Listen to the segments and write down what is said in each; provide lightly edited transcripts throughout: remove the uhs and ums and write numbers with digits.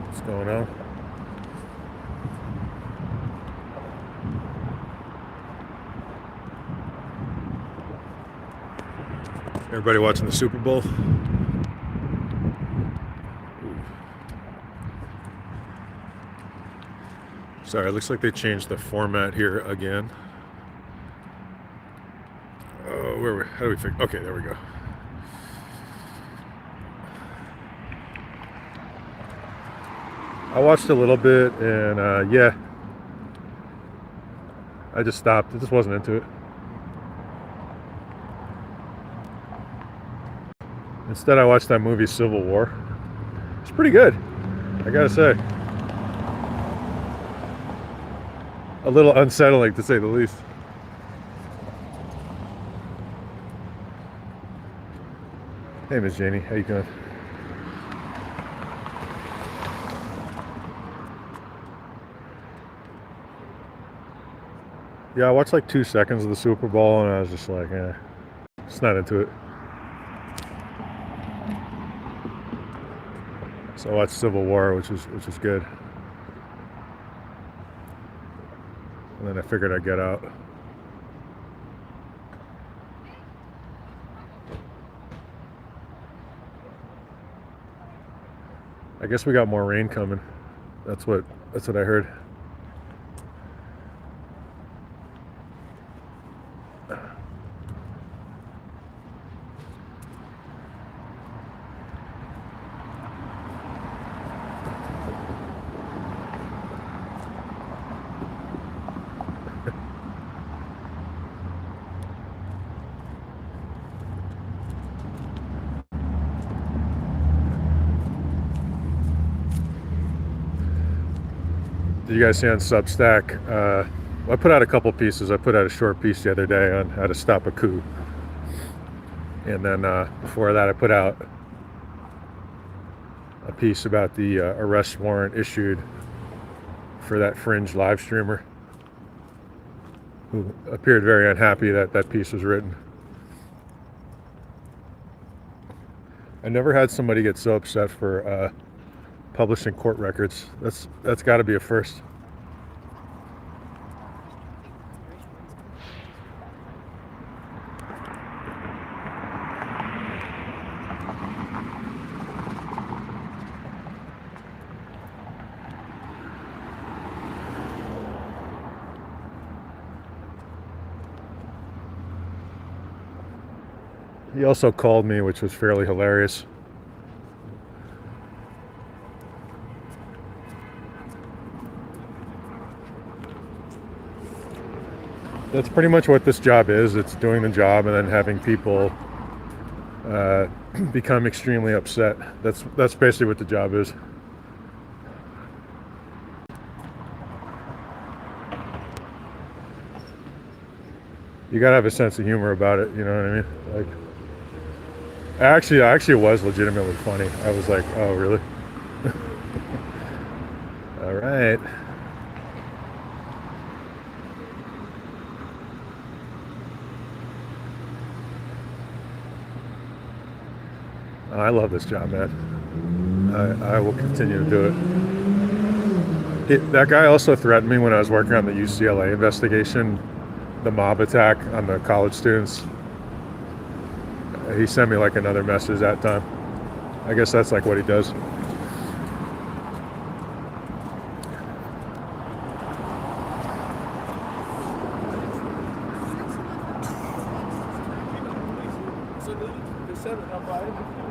What's going on? Everybody watching the Super Bowl? Sorry, it looks like they changed the format here again. Oh, how do we fix? Okay, there we go. I watched a little bit, and yeah, I just stopped. I just wasn't into it. Instead, I watched that movie Civil War. It's pretty good, I gotta say. A little unsettling, to say the least. Hey, Miss Janie, how you doing? Yeah, I watched like 2 seconds of the Super Bowl, and I was just like, just not into it. So I watched Civil War, which was good. And then I figured I'd get out. I guess we got more rain coming. That's what I heard. Did you guys see on Substack? I put out a couple pieces. I put out a short piece the other day on how to stop a coup. And then before that, I put out a piece about the arrest warrant issued for that fringe live streamer who appeared very unhappy that that piece was written. I never had somebody get so upset for publishing court records. That's got to be a first. He also called me, which was fairly hilarious. That's pretty much what this job is. It's doing the job and then having people become extremely upset. That's basically what the job is. You gotta have a sense of humor about it. You know what I mean? Like, actually, it was legitimately funny. I was like, oh, really? All right. I love this job, man. I will continue to do it. That guy also threatened me when I was working on the UCLA investigation, the mob attack on the college students. He sent me like another message that time. I guess that's like what he does.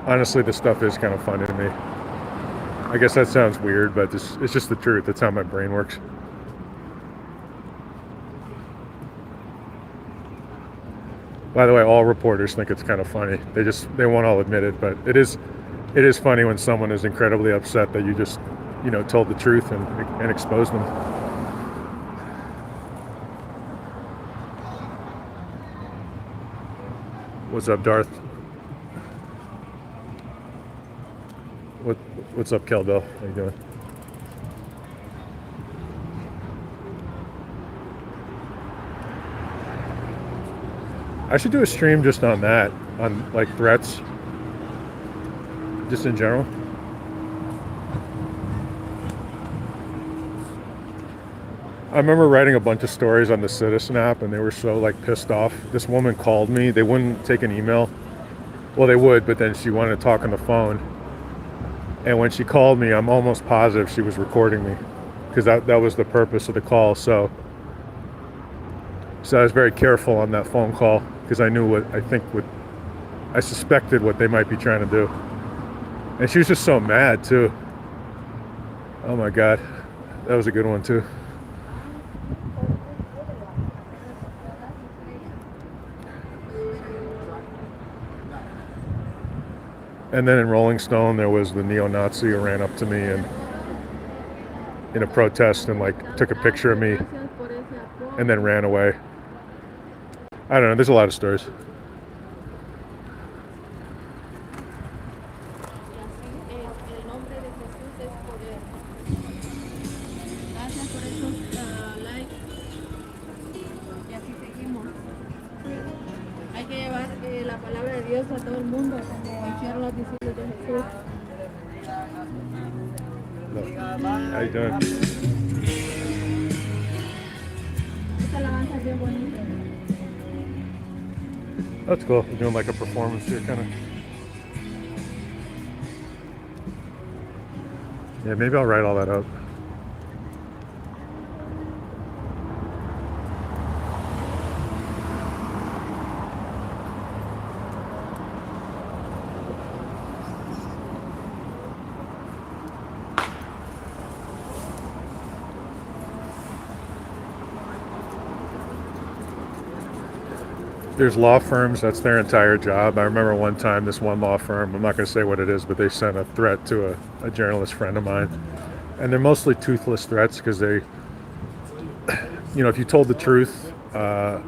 Honestly, this stuff is kind of funny to me. I guess that sounds weird, but it's just the truth. That's how my brain works. By the way, all reporters think it's kind of funny. They won't all admit it, but it is funny when someone is incredibly upset that you just, told the truth and exposed them. What's up, Darth? What's up, Kelbell? How you doing? I should do a stream just on that, on like threats, just in general. I remember writing a bunch of stories on the Citizen app, and they were so like pissed off. This woman called me. They wouldn't take an email. Well, they would, but then she wanted to talk on the phone. And when she called me, I'm almost positive she was recording me, because that was the purpose of the call. So I was very careful on that phone call because I knew what I suspected what they might be trying to do. And she was just so mad too. Oh my God, that was a good one too. And then in Rolling Stone, there was the neo-Nazi who ran up to me and in a protest and like took a picture of me and then ran away. I don't know. There's a lot of stories. How you doing? That's cool. You're doing like a performance here, kind of. Yeah, maybe I'll write all that up. There's law firms, that's their entire job. I remember one time this one law firm, I'm not going to say what it is, but they sent a threat to a journalist friend of mine. And they're mostly toothless threats because they, if you told the truth, at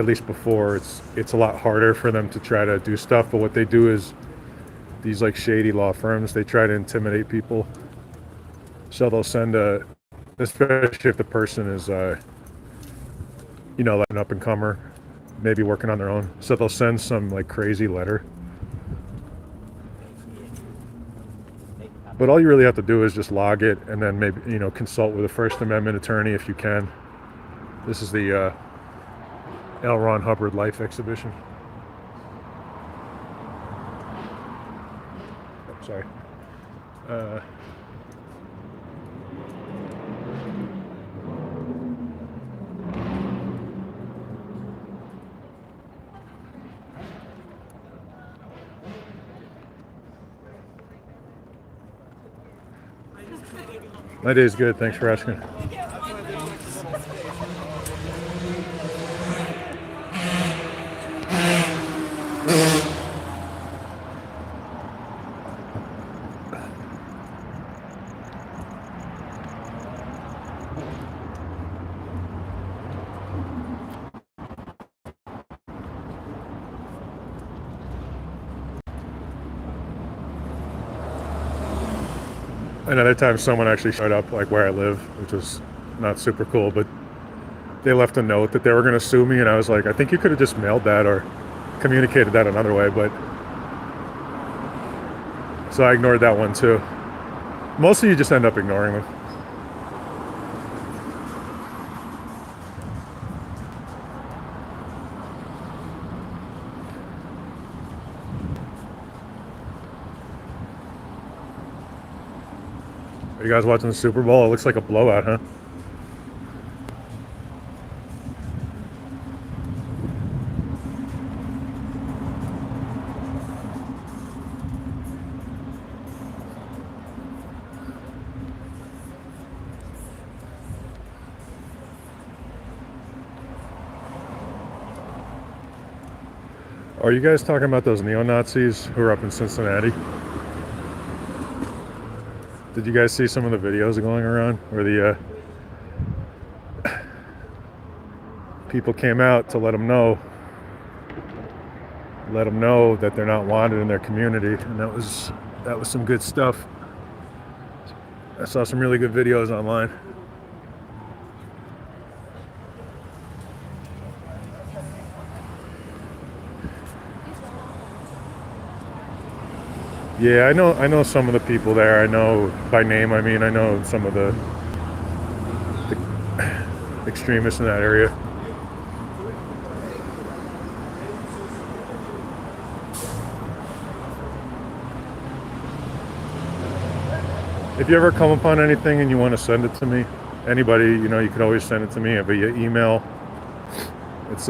least before, it's a lot harder for them to try to do stuff. But what they do is these like shady law firms, they try to intimidate people. So they'll send especially if the person is, like an up and comer, maybe working on their own. So they'll send some like crazy letter. But all you really have to do is just log it and then maybe, consult with a First Amendment attorney if you can. This is the L. Ron Hubbard Life Exhibition. Oh, sorry. My day is good. Thanks for asking. Another time someone actually showed up like where I live, which was not super cool, but they left a note that they were going to sue me, and I was like, I think you could have just mailed that or communicated that another way, but so I ignored that one too. Mostly you just end up ignoring them. Are you guys watching the Super Bowl? It looks like a blowout, huh? Are you guys talking about those neo-Nazis who are up in Cincinnati? Did you guys see some of the videos going around where the people came out to let them know that they're not wanted in their community, and that was some good stuff. I saw some really good videos online. Yeah, I know some of the people there. I know by name. I mean, I know some of the extremists in that area. If you ever come upon anything and you want to send it to me, anybody, you know, you could always send it to me via email. It's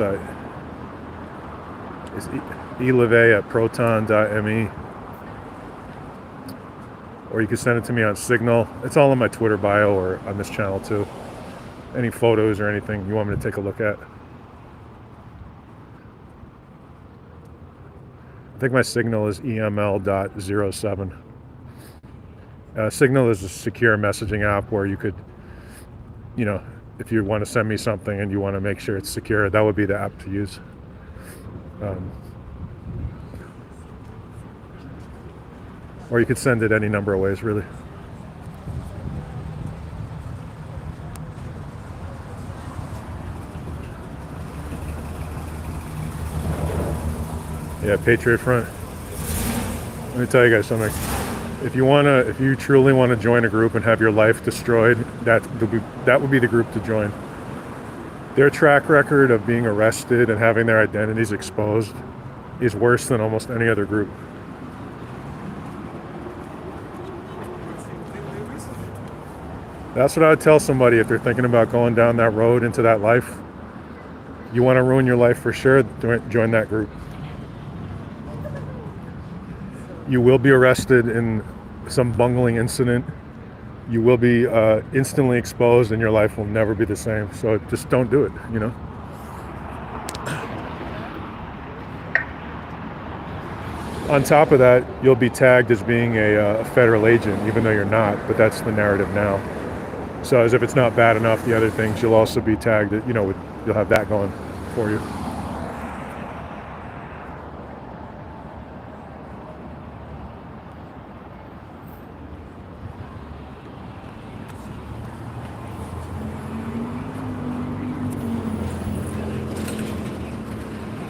eleve@proton.me, or you can send it to me on Signal. It's all on my Twitter bio or on this channel too. Any photos or anything you want me to take a look at. I think my Signal is EML.07. Signal is a secure messaging app where you could, you know, if you want to send me something and you want to make sure it's secure, that would be the app to use. Or you could send it any number of ways, really. Yeah, Patriot Front. Let me tell you guys something. If you truly want to join a group and have your life destroyed, that would be the group to join. Their track record of being arrested and having their identities exposed is worse than almost any other group. That's what I would tell somebody if they're thinking about going down that road into that life. You want to ruin your life for sure, join that group. You will be arrested in some bungling incident. You will be instantly exposed and your life will never be the same. So just don't do it, you know? On top of that, you'll be tagged as being a federal agent, even though you're not, but that's the narrative now. So as if it's not bad enough, the other things, you'll also be tagged, you know, you'll have that going for you.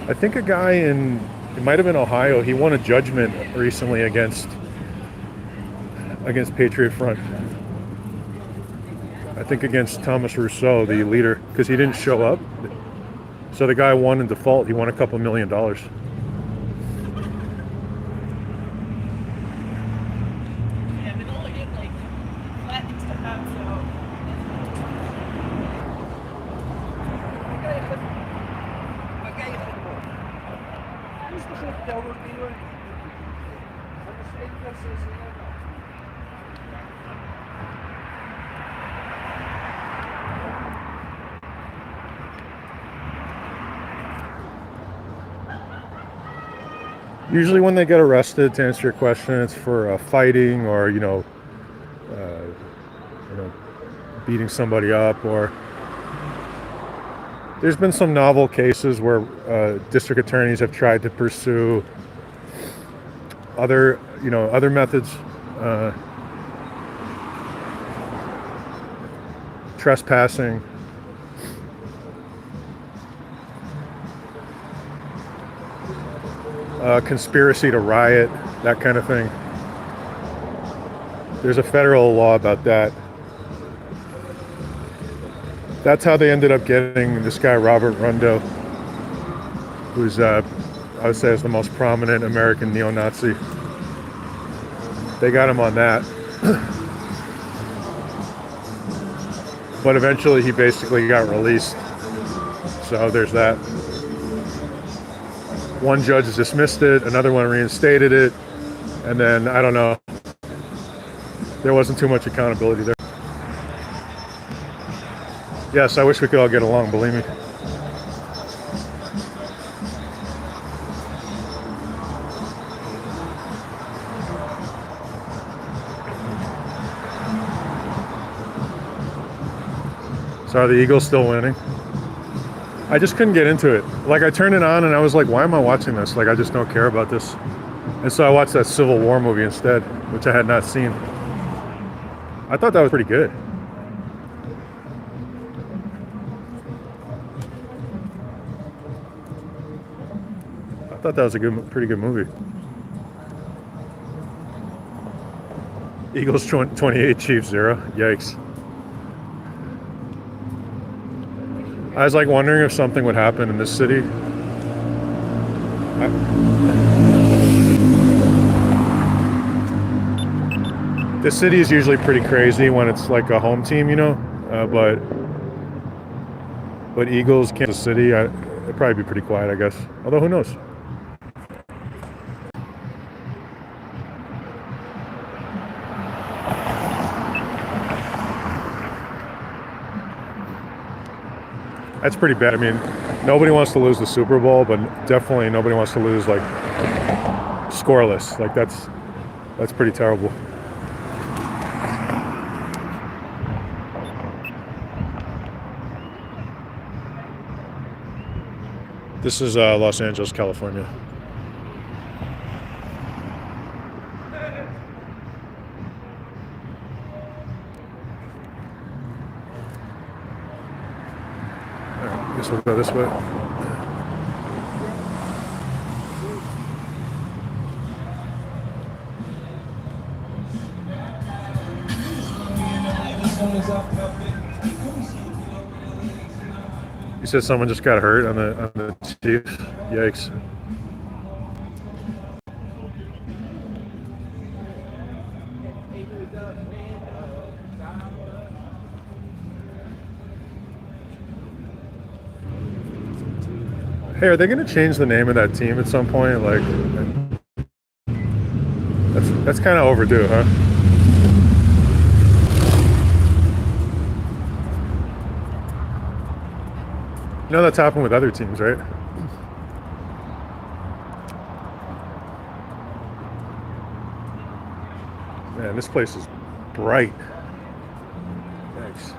I think a guy it might have been Ohio, he won a judgment recently against Patriot Front. I think against Thomas Rousseau, the leader, because he didn't show up. So the guy won in default. He won a couple $1 million. Usually when they get arrested, to answer your question, it's for fighting or, beating somebody up, or there's been some novel cases where district attorneys have tried to pursue other methods, trespassing, conspiracy to riot, that kind of thing. There's a federal law about that. That's how they ended up getting this guy, Robert Rundo, who's, I would say, is the most prominent American neo-Nazi. They got him on that. But eventually he basically got released. So there's that. One judge dismissed it, another one reinstated it, and then, I don't know, there wasn't too much accountability there. Yes, I wish we could all get along, believe me. So are the Eagles still winning? I just couldn't get into it. Like, I turned it on and I was like, why am I watching this? Like, I just don't care about this. And so I watched that Civil War movie instead, which I had not seen. I thought that was pretty good. I thought that was a pretty good movie. Eagles 28, Chiefs 0. Yikes. I was like wondering if something would happen in this city. The city is usually pretty crazy when it's like a home team, but Eagles, Kansas City, it'd probably be pretty quiet, I guess. Although who knows? That's pretty bad. I mean, nobody wants to lose the Super Bowl, but definitely nobody wants to lose like scoreless. Like that's pretty terrible. This is Los Angeles, California. All right, guess we'll go this way. You said someone just got hurt on the Chiefs. Yikes. Hey, are they going to change the name of that team at some point? Like, that's kind of overdue, huh? You know that's happened with other teams, right? Man, this place is bright. Thanks.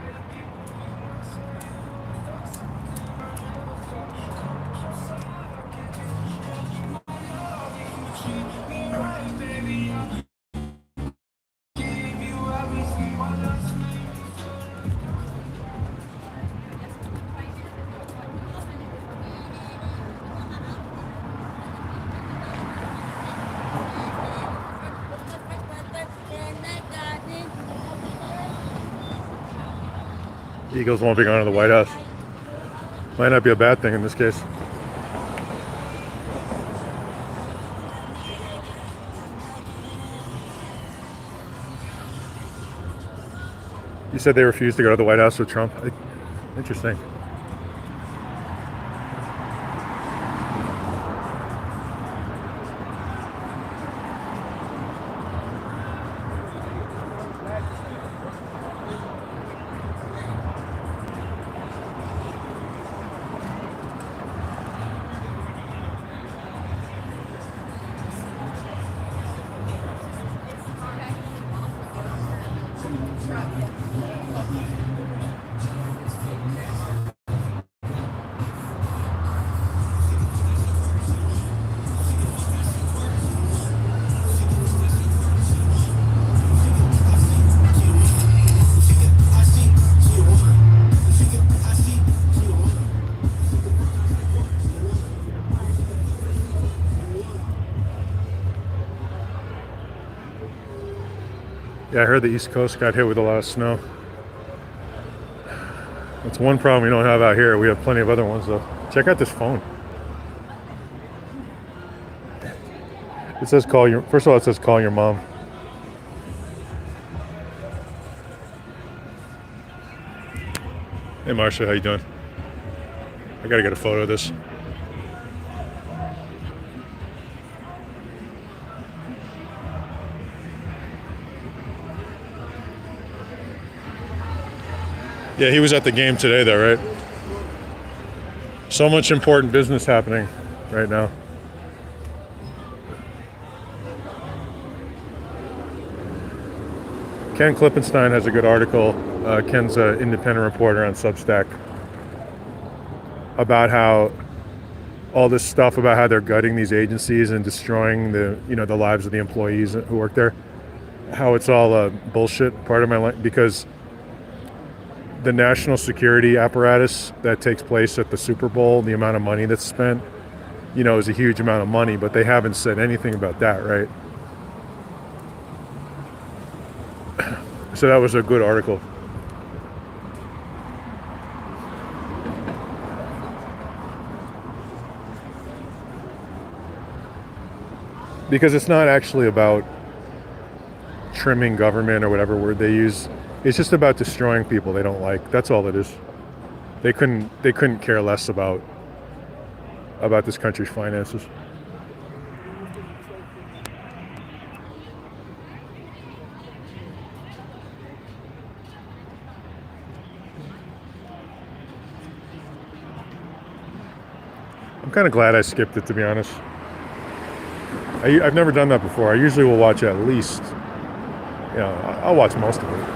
Eagles won't be going to the White House. Might not be a bad thing in this case. You said they refused to go to the White House with Trump? Interesting. Yeah, I heard the East Coast got hit with a lot of snow. That's one problem we don't have out here. We have plenty of other ones, though. Check out this phone. It says first of all, it says call your mom. Hey, Marsha, how you doing? I gotta get a photo of this. Yeah, he was at the game today, though, right? So much important business happening right now. Ken Klippenstein has a good article. Ken's an independent reporter on Substack about how all this stuff about how they're gutting these agencies and destroying the lives of the employees who work there. How it's all bullshit. Part of my life, because the national security apparatus that takes place at the Super Bowl, the amount of money that's spent, is a huge amount of money, but they haven't said anything about that, right? So that was a good article. because it's not actually about trimming government or whatever word they use. It's just about destroying people they don't like. That's all it is. They couldn't care less about this country's finances. I'm kind of glad I skipped it, to be honest. I've never done that before. I usually will watch at least, I'll watch most of it.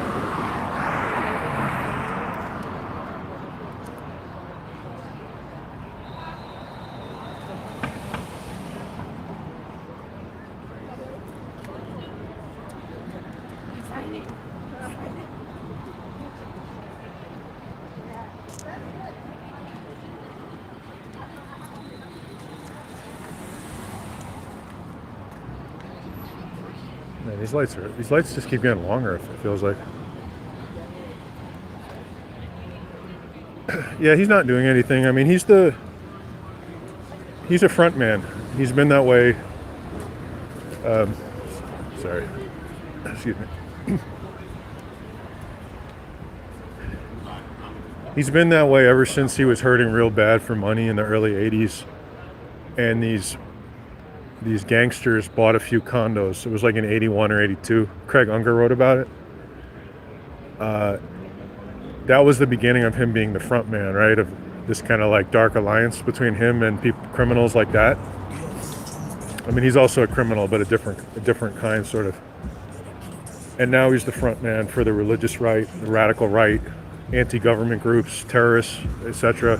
Man, these lights just keep getting longer. It feels like. Yeah, he's not doing anything. I mean, he's a front man. He's been that way. Sorry, excuse me. He's been that way ever since he was hurting real bad for money in the early '80s, and these gangsters bought a few condos. It was like in '81 or '82. Craig Unger wrote about it. That was the beginning of him being the front man, right? Of this kind of like dark alliance between him and criminals like that. I mean, he's also a criminal, but a different kind, sort of. And now he's the front man for the religious right, the radical right, anti-government groups, terrorists, etc.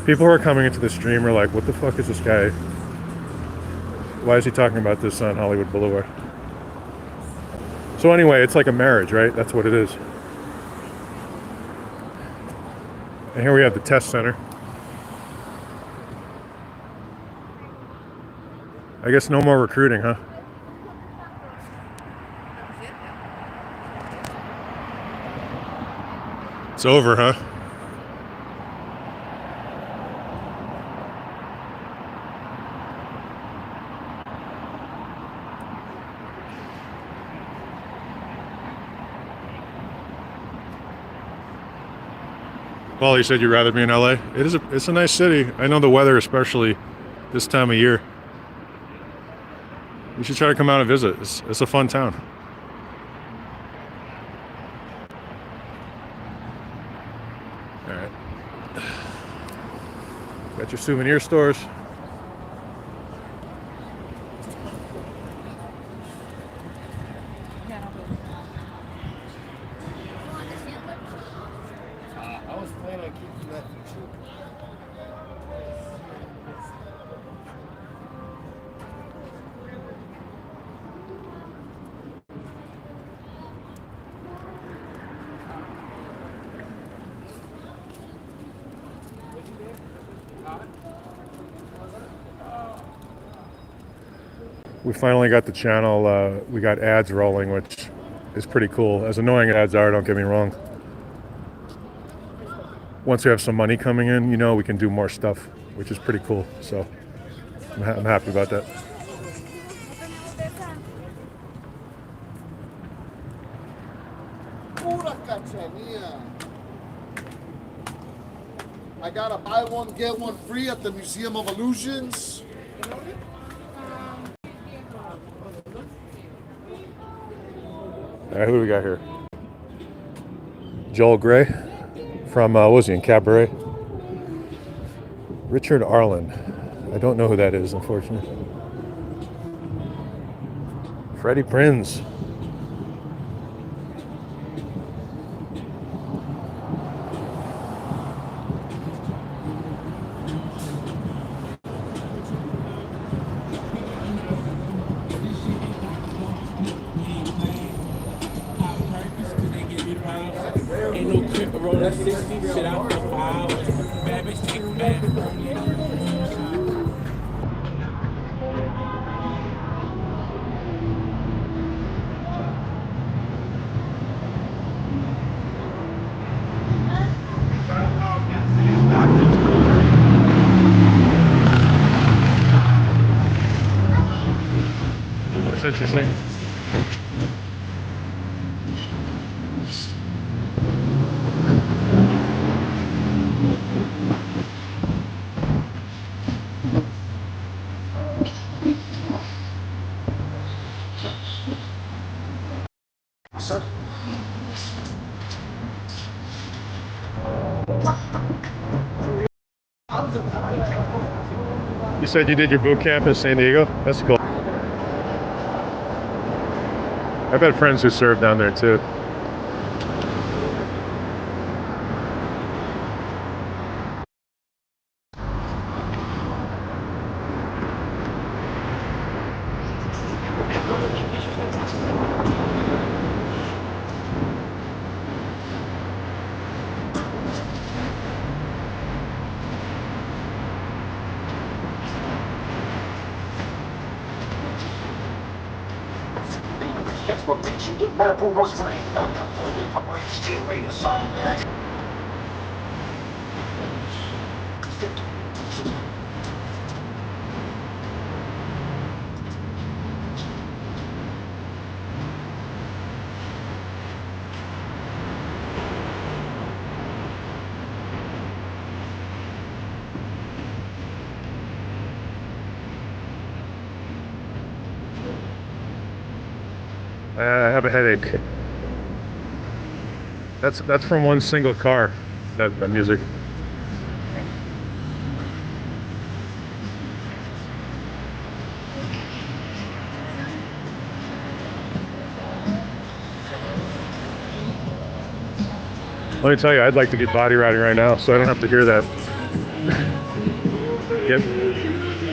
People who are coming into the stream are like, "What the fuck is this guy? Why is he talking about this on Hollywood Boulevard?" So anyway, it's like a marriage, right? That's what it is. And here we have the test center. I guess no more recruiting, huh? It's over, huh? Paul, you said you'd rather be in L.A. It's a nice city. I know the weather, especially this time of year. You should try to come out and visit. It's a fun town. All right. Got your souvenir stores. I was planning on keeping that for you. We finally got the channel. We got ads rolling, which is pretty cool. As annoying as ads are, don't get me wrong. Once we have some money coming in, we can do more stuff, which is pretty cool. So I'm happy about that. Pura cachanilla. I gotta buy one, get one free at the Museum of Illusions. All right, who do we got here? Joel Gray from, what was he in Cabaret? Richard Arlen. I don't know who that is, unfortunately. Freddie Prinz. Ain't no trip roll that 60 shit out for 5 hours. Bad bitch take it back. You said you did your boot camp in San Diego? That's cool. I've had friends who served down there too. I have a headache. That's from one single car, that music. Let me tell you, I'd like to get body riding right now, so I don't have to hear that.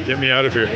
Get me out of here.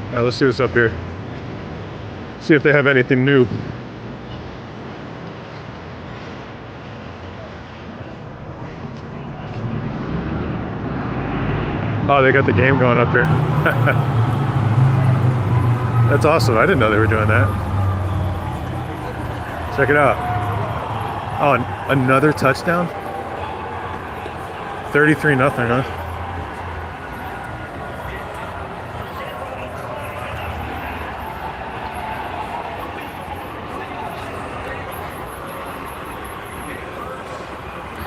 All right, let's see what's up here. See if they have anything new. Oh, they got the game going up here. That's awesome. I didn't know they were doing that. Check it out. Oh, another touchdown? 33-0, huh?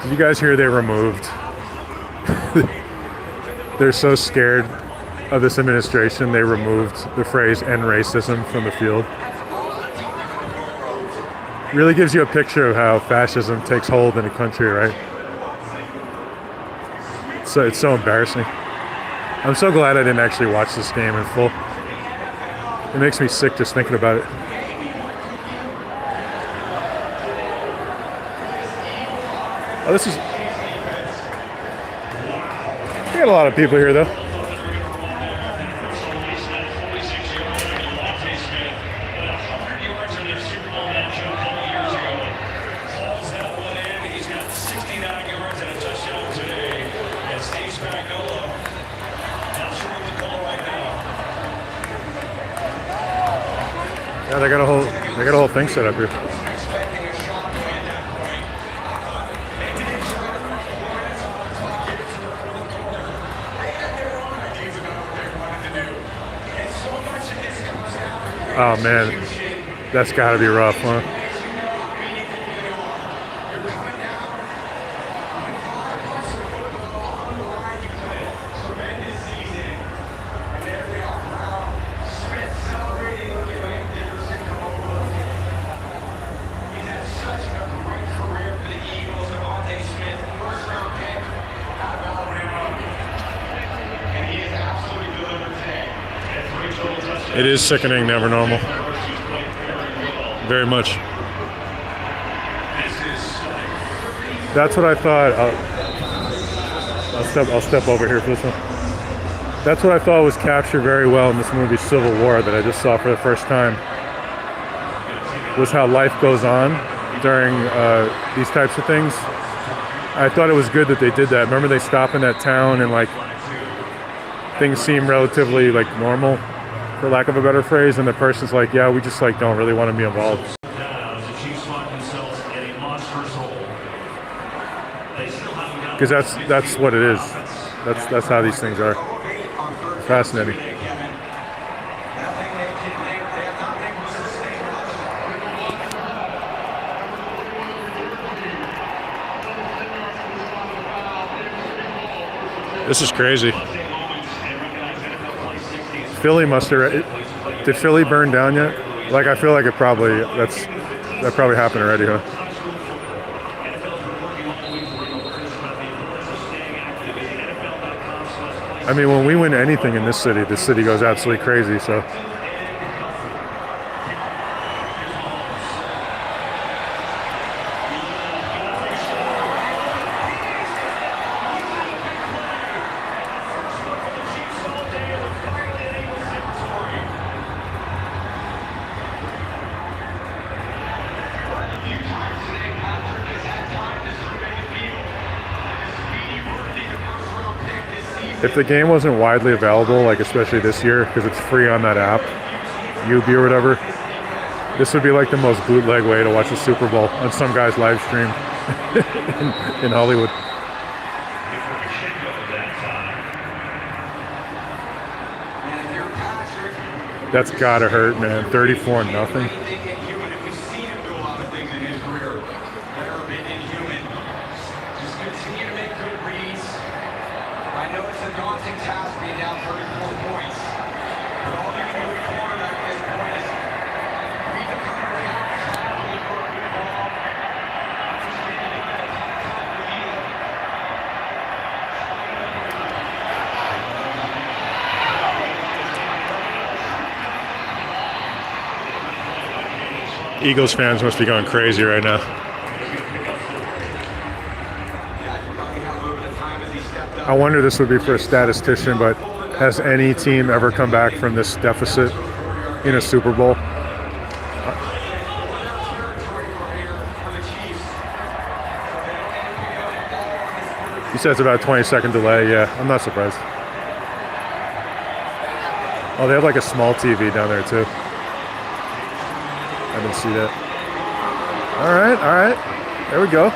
Did you guys hear they removed? They're so scared of this administration, they removed the phrase "end racism" from the field. Really gives you a picture of how fascism takes hold in a country, right? So it's so embarrassing. I'm so glad I didn't actually watch this game in full. It makes me sick just thinking about it. Oh, this is... We got a lot of people here, though. Yeah, they got a whole thing set up here. Oh man, that's got to be rough, huh? It is sickening, never normal. Very much. That's what I thought. I'll step over here for this one. That's what I thought was captured very well in this movie Civil War that I just saw for the first time, was how life goes on during these types of things. I thought it was good that they did that. Remember they stop in that town and like things seem relatively like normal, for lack of a better phrase, and the person's like, yeah, we just like don't really want to be involved. Because that's what it is. That's how these things are. Fascinating. This is crazy. Philly must have. Did Philly burn down yet? Like I feel like that probably happened already, huh? I mean, when we win anything in this city goes absolutely crazy. So. If the game wasn't widely available, like especially this year, because it's free on that app, UB or whatever, this would be like the most bootleg way to watch the Super Bowl on some guy's live stream in Hollywood. That's gotta hurt, man. 34-0. Eagles fans must be going crazy right now. I wonder this would be for a statistician, but has any team ever come back from this deficit in a Super Bowl? He says about a 20-second delay. Yeah, I'm not surprised. Oh, they have like a small TV down there too. I didn't see that. All right. There we go.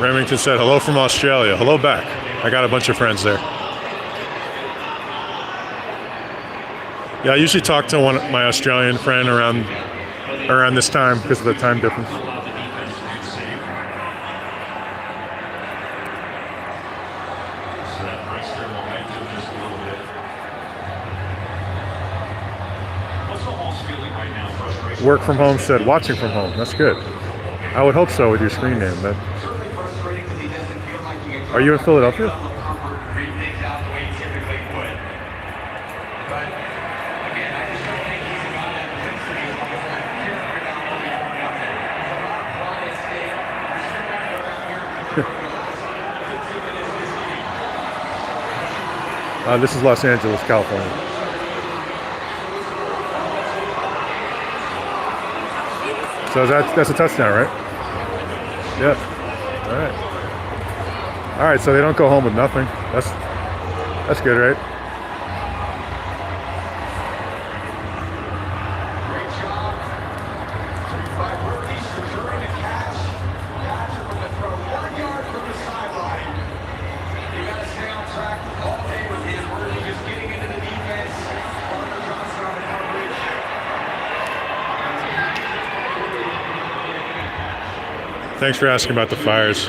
Remington said, hello from Australia. Hello back. I got a bunch of friends there. Yeah, I usually talk to my Australian friend around this time because of the time difference. Work from home said watching from home. That's good. I would hope so with your screen name. But are you in Philadelphia? This is Los Angeles, California. So that's a touchdown, right? Yeah. All right. So they don't go home with nothing. That's good, right? Thanks for asking about the fires.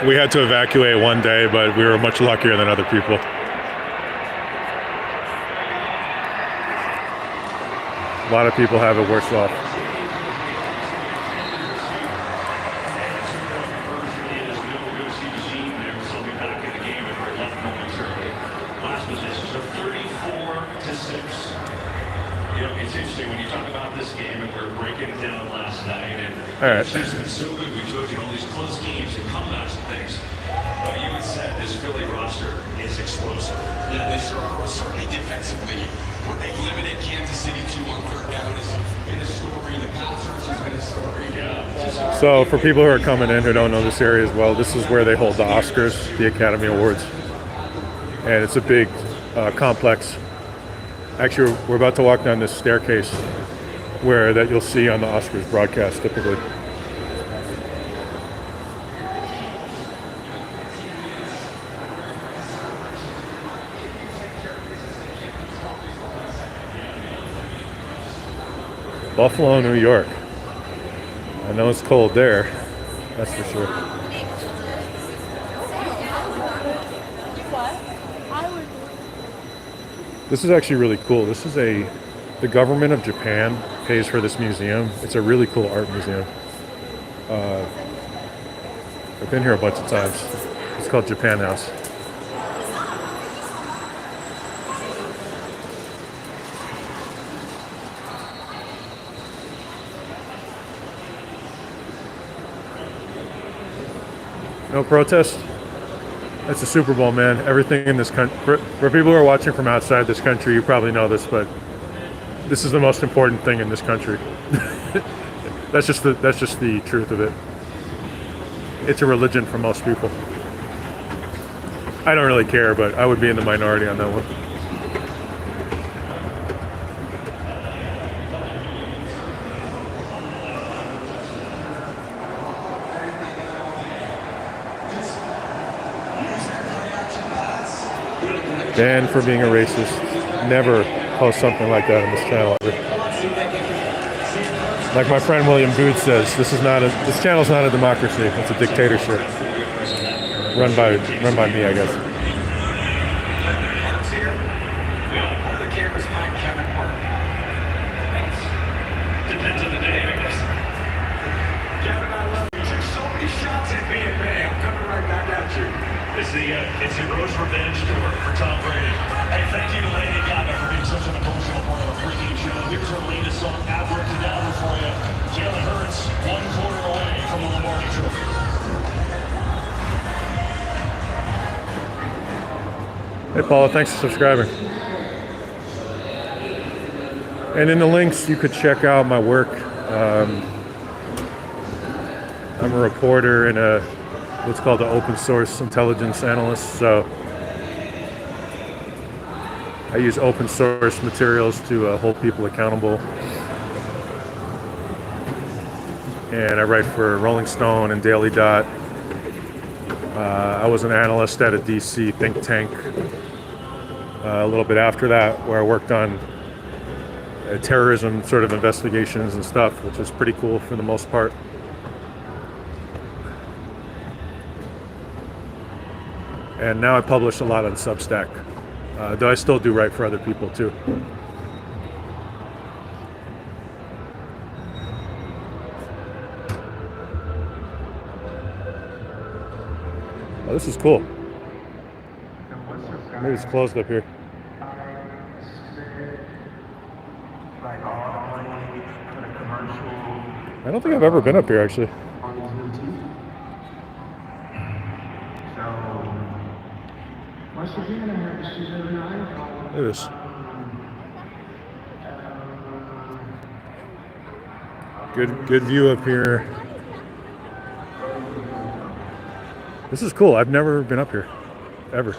We had to evacuate one day, but we were much luckier than other people. A lot of people have it worse off. All right. It's been so good. We took in all these close games and comebacks and things. But you had said this Philly roster is explosive. Yeah, they sure are. Certainly defensively. What they limited Kansas City to on third down has been a story. The pass rush has been a story. Yeah. So for people who are coming in who don't know this area as well, this is where they hold the Oscars, the Academy Awards. And it's a big complex. Actually, we're about to walk down this staircase where that you'll see on the Oscars broadcast typically. Buffalo, New York. I know it's cold there, that's for sure. This is actually really cool. This is the government of Japan pays for this museum. It's a really cool art museum. I've been here a bunch of times. It's called Japan House. No protest. It's the Super Bowl, man. Everything in this country, for people who are watching from outside this country, you probably know this, but this is the most important thing in this country. That's just the truth of it. It's a religion for most people. I don't really care, but I would be in the minority on that one. Banned for being a racist. Never post something like that on this channel ever. Like my friend William Booth says, this channel's not a democracy. It's a dictatorship. Run by me, I guess. Depends on the day, I guess. Kevin, I love you. You took so many shots at me and May. I'm coming right back at you. It's the Rose Revenge Tour for Tom Brady. Hey, thank you to Lady Gaga for being such an emotional part of the pregame show. Here's her latest song, Abracadabra, for you. Jalen Hurts, 1 quarter away from the Lombardi Trophy. Hey Paula, thanks for subscribing. And in the links, you could check out my work. I'm a reporter and what's called an open source intelligence analyst. So I use open source materials to hold people accountable. And I write for Rolling Stone and Daily Dot. I was an analyst at a DC think tank a little bit after that, where I worked on terrorism sort of investigations and stuff, which is pretty cool for the most part. And now I publish a lot on Substack, though I still do write for other people too. Oh, this is cool. Maybe it's closed up here. I don't think I've ever been up here actually. Look at this. Good view up here. This is cool. I've never been up here, ever.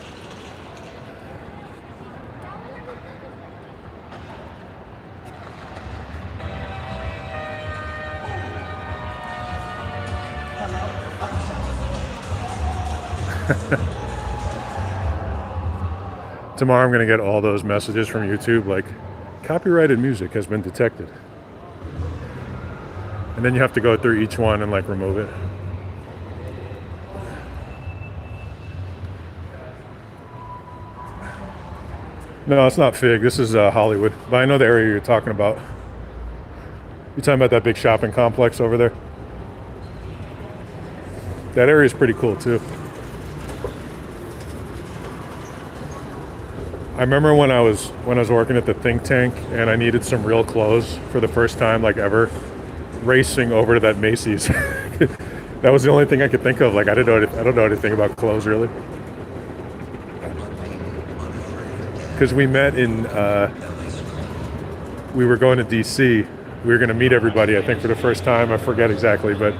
Tomorrow I'm going to get all those messages from YouTube like, copyrighted music has been detected. And then you have to go through each one and like remove it. No, it's not Fig. This is Hollywood. But I know the area you're talking about. You're talking about that big shopping complex over there? That area is pretty cool too. I remember when I was working at the think tank and I needed some real clothes for the first time like ever. racing over to that Macy's. That was the only thing I could think of. Like I don't know anything about clothes really. Because we met in, we were going to DC. We were going to meet everybody, I think, for the first time. I forget exactly, but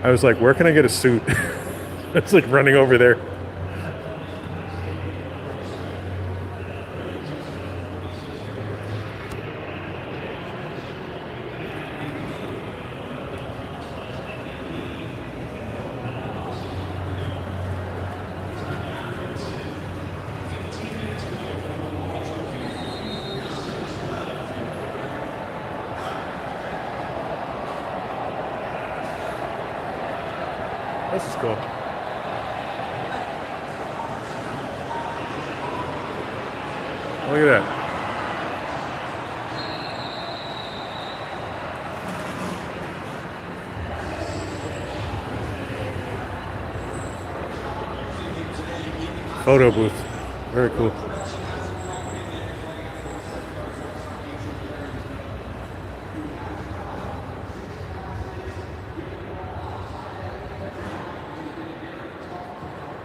I was like, where can I get a suit? It's like running over there. This is cool. Look at that. Photo booth. Very cool.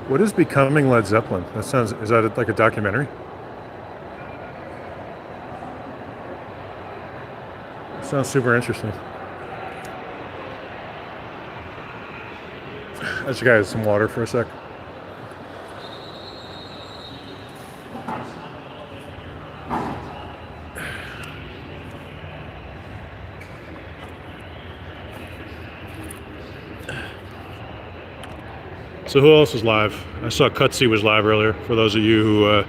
What is becoming Led Zeppelin? Is that like a documentary? Sounds super interesting. I just got some water for a sec. So who else is live? I saw Cutsy was live earlier. For those of you who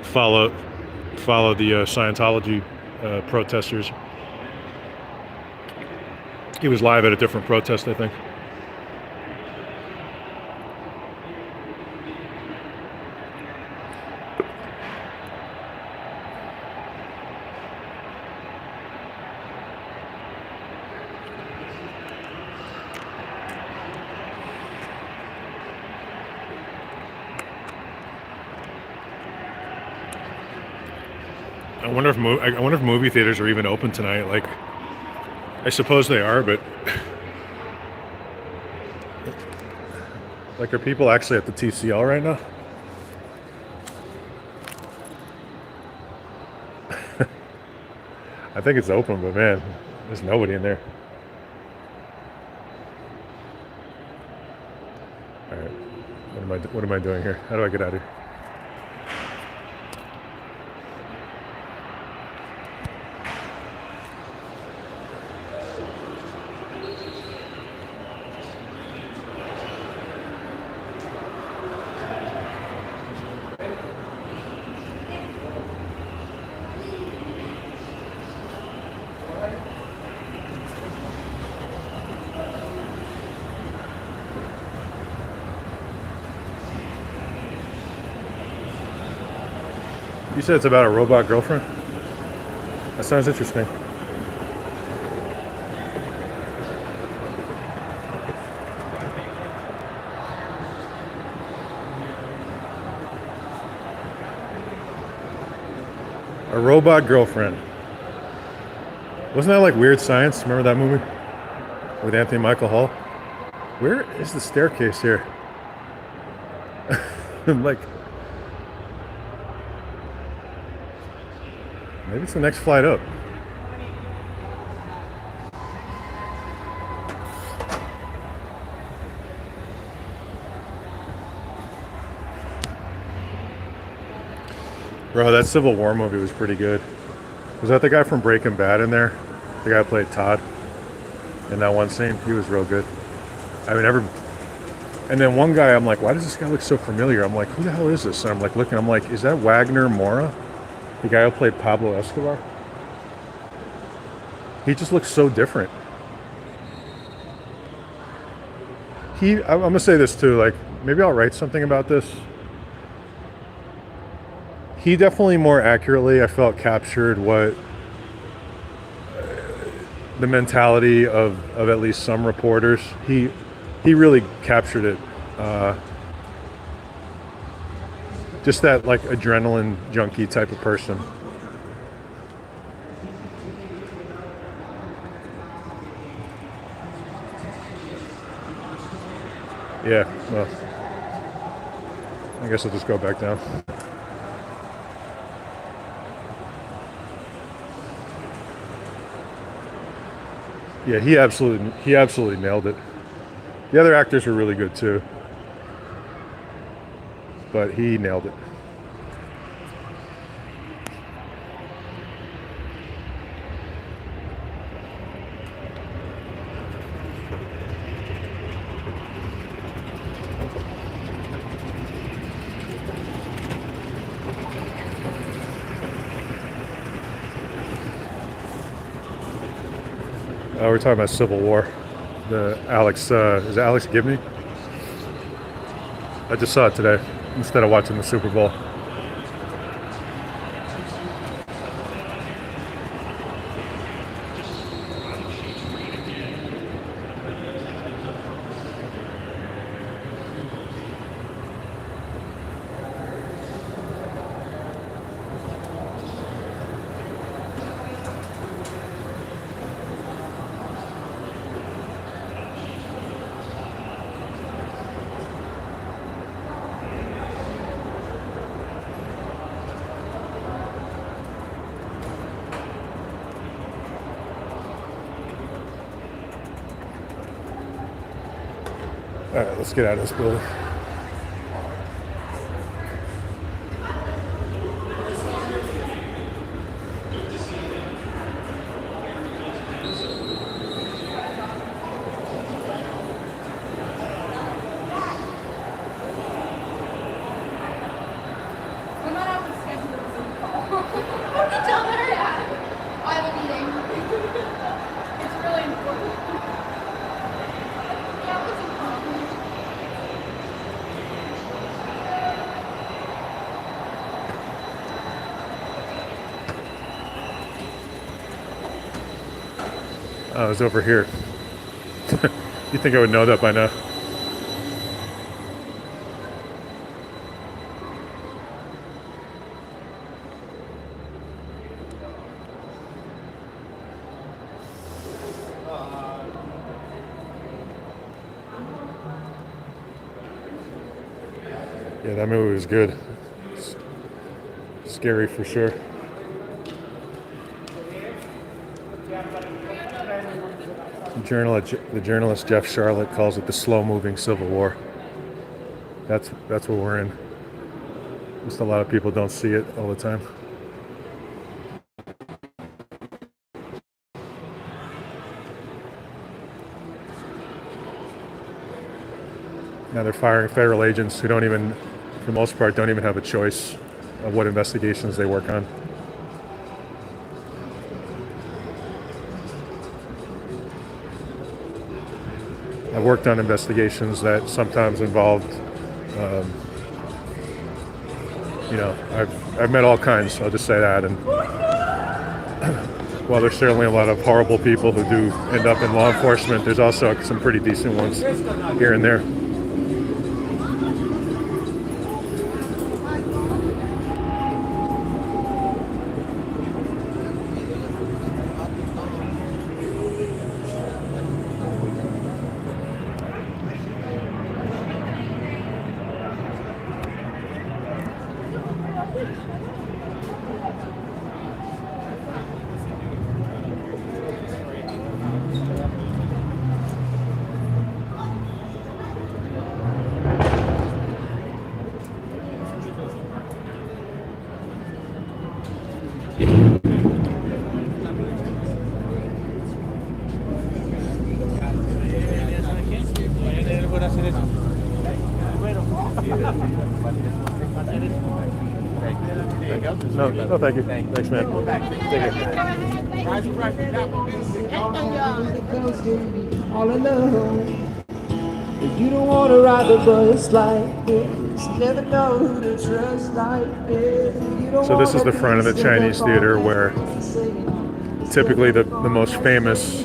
follow the Scientology protesters, he was live at a different protest, I think. I wonder if movie theaters are even open tonight. Like, I suppose they are, but like, are people actually at the TCL right now? I think it's open, but man, there's nobody in there. All right, what am I doing here? How do I get out of here? You said it's about a robot girlfriend? That sounds interesting. A robot girlfriend. Wasn't that like Weird Science? Remember that movie? With Anthony Michael Hall? Where is the staircase here? Like, maybe it's the next flight up. Bro, that Civil War movie was pretty good. Was that the guy from Breaking Bad in there? The guy who played Todd in that one scene? He was real good. I mean, and then one guy, I'm like, why does this guy look so familiar? I'm like, who the hell is this? And I'm like looking, I'm like, is that Wagner Moura? The guy who played Pablo Escobar? He just looks so different. I'm gonna say this too, like, maybe I'll write something about this. He definitely more accurately, I felt, captured what the mentality of at least some reporters. He really captured it. Just that like adrenaline junkie type of person. Yeah, well, I guess I'll just go back down. Yeah, he absolutely nailed it. The other actors were really good too, but he nailed it. We're talking about Civil War. The Alex, is it Alex Gibney? I just saw it today instead of watching the Super Bowl. All right, let's get out of this building. We're not able to schedule a Zoom call. What did you tell her? I have a meeting. It's really important. Yeah, what's the problem? Oh, it was over here. You think I would know that by now? Yeah, that movie was good. Scary for sure. The journalist Jeff Charlotte calls it the slow-moving Civil War. That's what we're in. Just a lot of people don't see it all the time. Now they're firing federal agents who don't even, for the most part, don't even have a choice of what investigations they work on. I've worked on investigations that sometimes involved, I've met all kinds. I'll just say that. And while there's certainly a lot of horrible people who do end up in law enforcement, there's also some pretty decent ones here and there. No, thank you. Thanks, man. Take All alone. If you don't want to ride the bus like this, never know who to trust like this. So this is the front of the Chinese theater where typically the most famous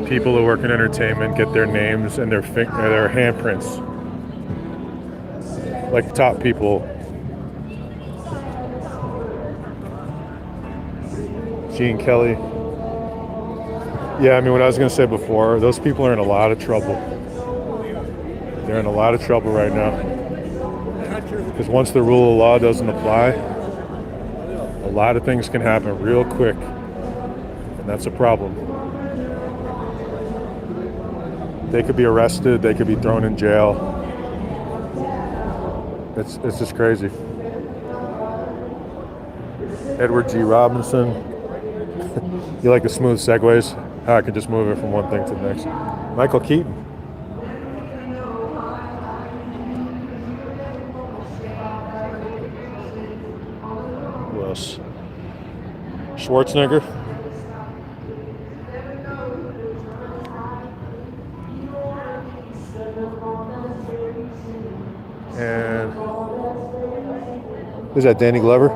people who work in entertainment get their names and their handprints. Like top people. Gene Kelly. Yeah, I mean, what I was going to say before, those people are in a lot of trouble. They're in a lot of trouble right now. Because once the rule of law doesn't apply, a lot of things can happen real quick. And that's a problem. They could be arrested, they could be thrown in jail. It's just crazy. Edward G. Robinson. You like the smooth segues? How I can just move it from one thing to the next. Michael Keaton. Who else? Schwarzenegger. And who's that? Danny Glover?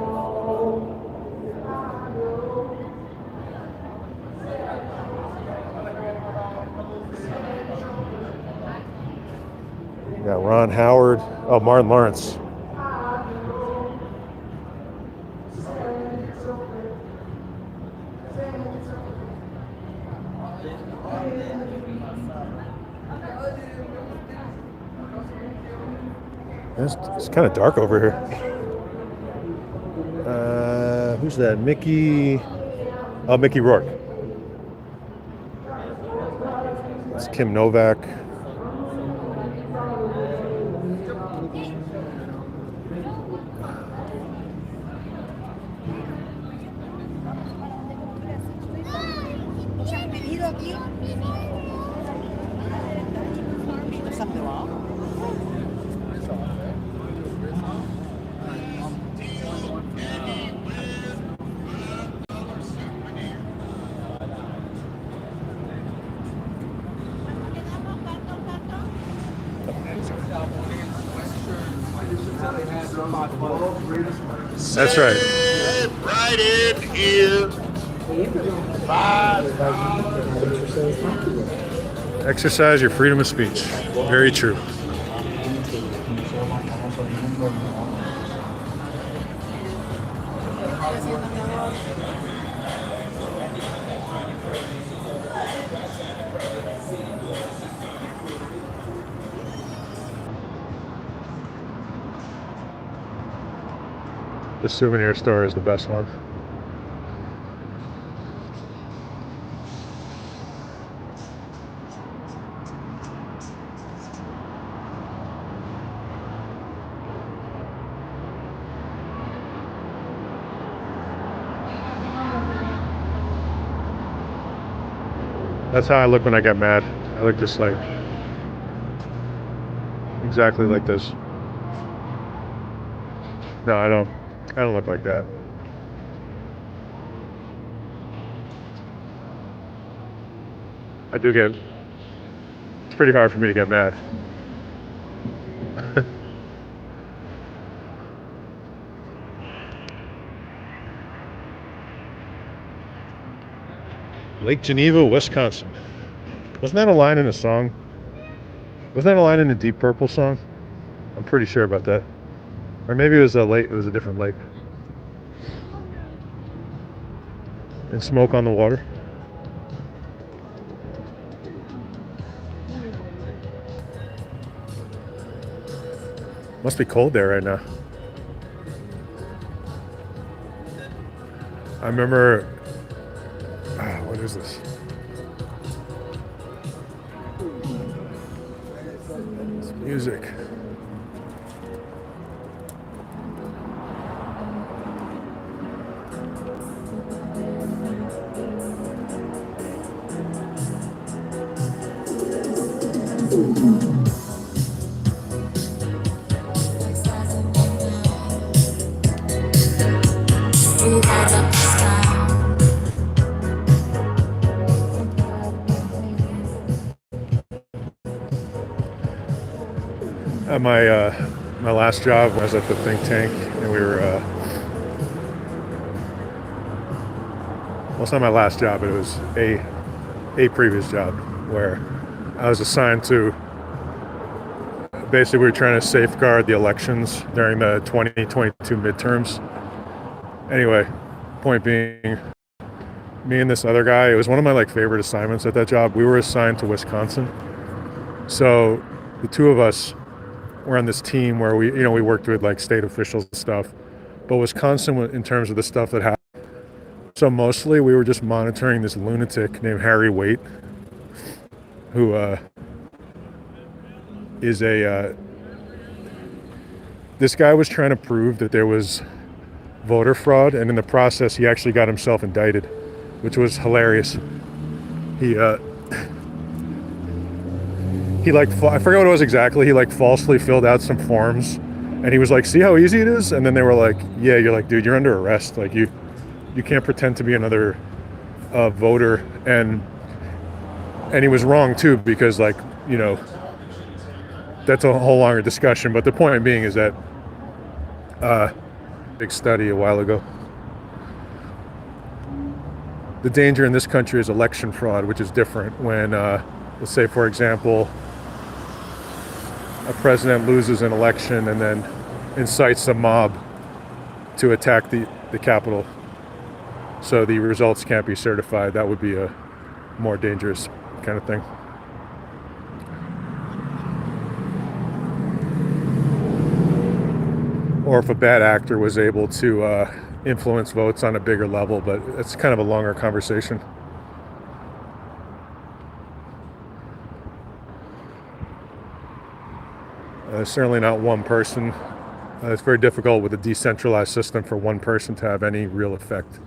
You got Ron Howard. Oh, Martin Lawrence. It's kind of dark over here. Who's that? Mickey. Oh, Mickey Rourke. It's Kim Novak. That's right. Right in here. Exercise your freedom of speech. Very true. The souvenir store is the best one. That's how I look when I get mad. I look just like exactly like this. No, I don't look like that. I do get, it's pretty hard for me to get mad. Lake Geneva, Wisconsin. Wasn't that a line in a song? Wasn't that a line in a Deep Purple song? I'm pretty sure about that. Or maybe it was a lake, it was a different lake. And Smoke on the Water. Must be cold there right now. I remember, what is this? It's music. At my last job was at the think tank, and we were well, it's not my last job, but it was a previous job where I was assigned to, basically we were trying to safeguard the elections during the 2022 midterms. Anyway, point being, me and this other guy, it was one of my favorite assignments at that job. We were assigned to Wisconsin. So the two of us were on this team where we worked with like state officials and stuff, but Wisconsin in terms of the stuff that happened. So mostly we were just monitoring this lunatic named Harry Waite, who is this guy was trying to prove that there was voter fraud, and in the process he actually got himself indicted, which was hilarious. He like, I forget what it was exactly. He like falsely filled out some forms, and he was like, "See how easy it is?" And then they were like, "Yeah." You're like, "Dude, you're under arrest. Like you can't pretend to be another voter." And he was wrong too, because like, that's a whole longer discussion. But the point being is that big study a while ago. The danger in this country is election fraud, which is different when, let's say, for example, a president loses an election and then incites a mob to attack the Capitol. So the results can't be certified. That would be a more dangerous kind of thing. Or if a bad actor was able to influence votes on a bigger level, but it's kind of a longer conversation. Certainly not one person. It's very difficult with a decentralized system for one person to have any real effect.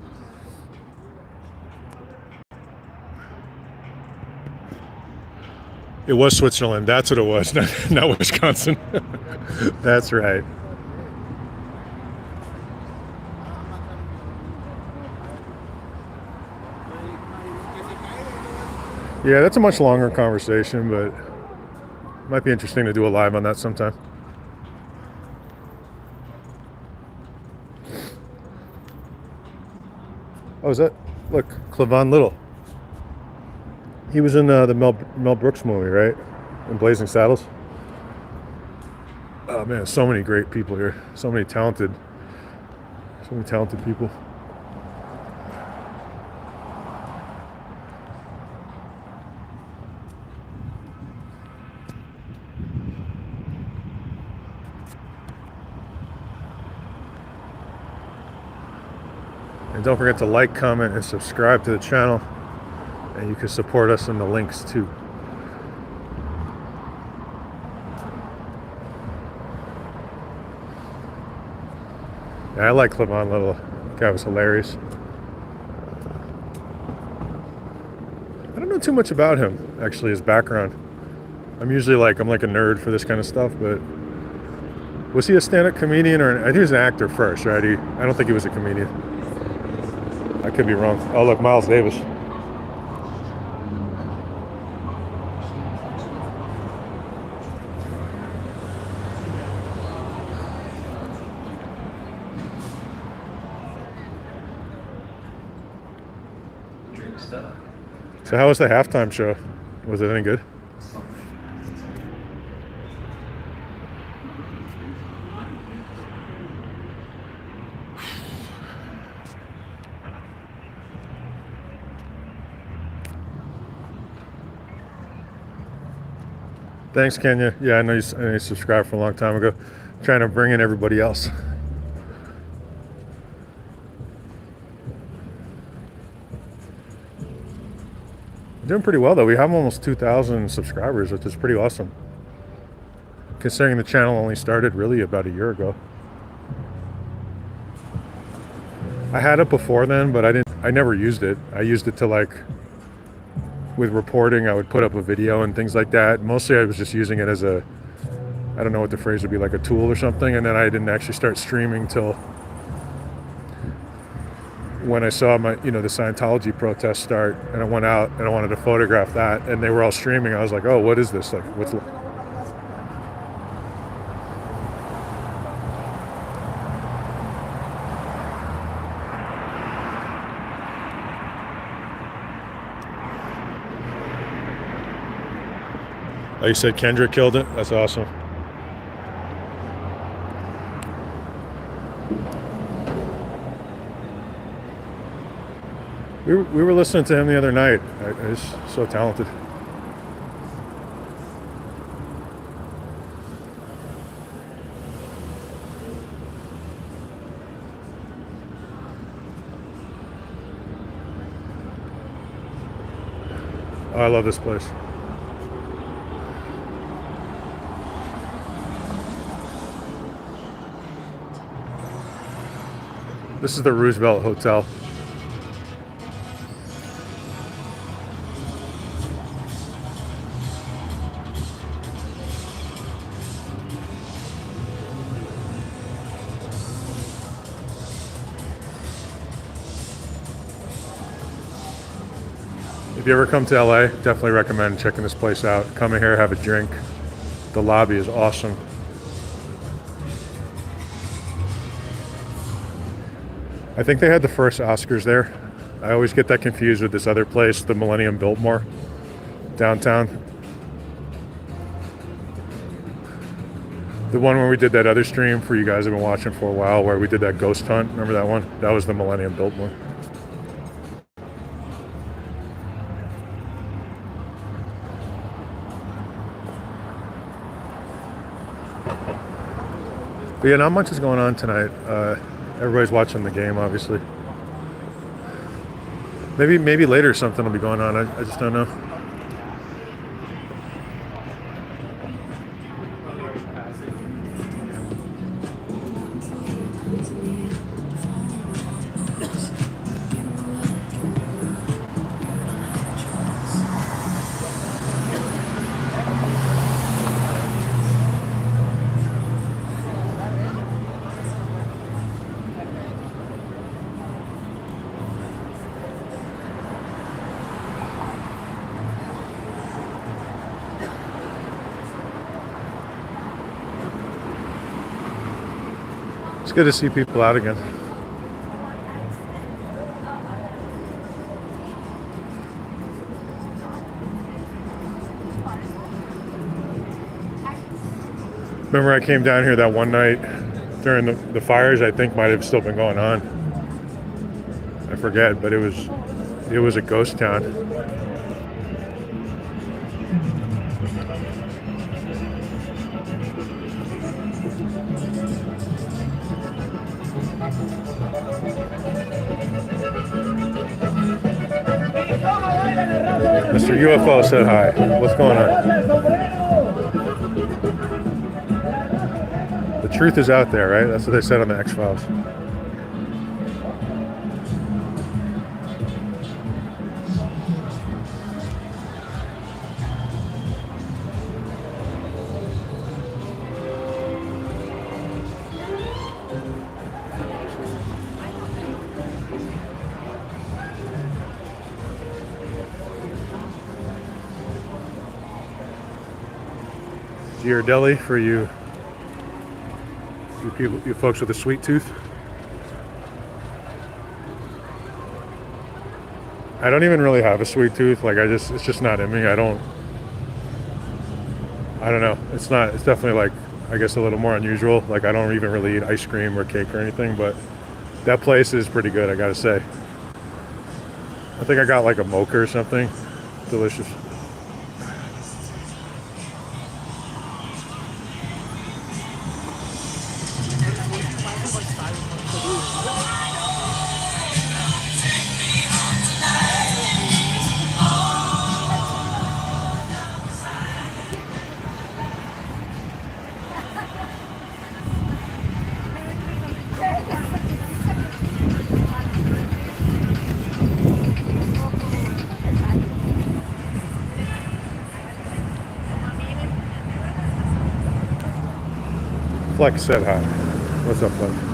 It was Switzerland. That's what it was, not Wisconsin. That's right. Yeah, that's a much longer conversation, but it might be interesting to do a live on that sometime. Oh, is that? Look, Clavon Little. He was in the Mel Brooks movie, right? In Blazing Saddles. Oh man, so many great people here. So many talented people. And don't forget to like, comment, and subscribe to the channel. And you can support us in the links too. Yeah, I like Clavon Little. That guy was hilarious. I don't know too much about him, actually, his background. I'm usually like a nerd for this kind of stuff, but was he a stand-up comedian, or I think he was an actor first, right? I don't think he was a comedian. I could be wrong. Oh, look, Miles Davis. So how was the halftime show? Was it any good? Thanks, Kenya. Yeah, I know you subscribed from a long time ago. I'm trying to bring in everybody else. Doing pretty well though. We have almost 2,000 subscribers, which is pretty awesome, considering the channel only started really about a year ago. I had it before then, but I never used it. I used it to like, with reporting, I would put up a video and things like that. Mostly I was just using it as a, I don't know what the phrase would be, like a tool or something. And then I didn't actually start streaming till when I saw the Scientology protest start, and I went out and I wanted to photograph that, and they were all streaming. I was like, oh, what is this? Like, what's... Oh, you said Kendra killed it? That's awesome. We were listening to him the other night. He's so talented. Oh, I love this place. This is the Roosevelt Hotel. If you ever come to LA, definitely recommend checking this place out. Come in here, have a drink. The lobby is awesome. I think they had the first Oscars there. I always get that confused with this other place, the Millennium Biltmore, downtown. The one where we did that other stream for you guys have been watching for a while, where we did that ghost hunt. Remember that one? That was the Millennium Biltmore. But yeah, not much is going on tonight. Everybody's watching the game, obviously. Maybe later something will be going on. I just don't know. It's good to see people out again. Remember I came down here that one night during the fires, I think might have still been going on. I forget, but it was a ghost town. Mr. UFO said hi. What's going on? The truth is out there, right? That's what they said on the X-Files. Ghirardelli for you people, you folks with a sweet tooth. I don't even really have a sweet tooth. Like it's just not in me. I don't know. It's definitely like, I guess a little more unusual. Like I don't even really eat ice cream or cake or anything, but that place is pretty good, I gotta say. I think I got like a mocha or something. Delicious. Flex said hi. What's up, Flex?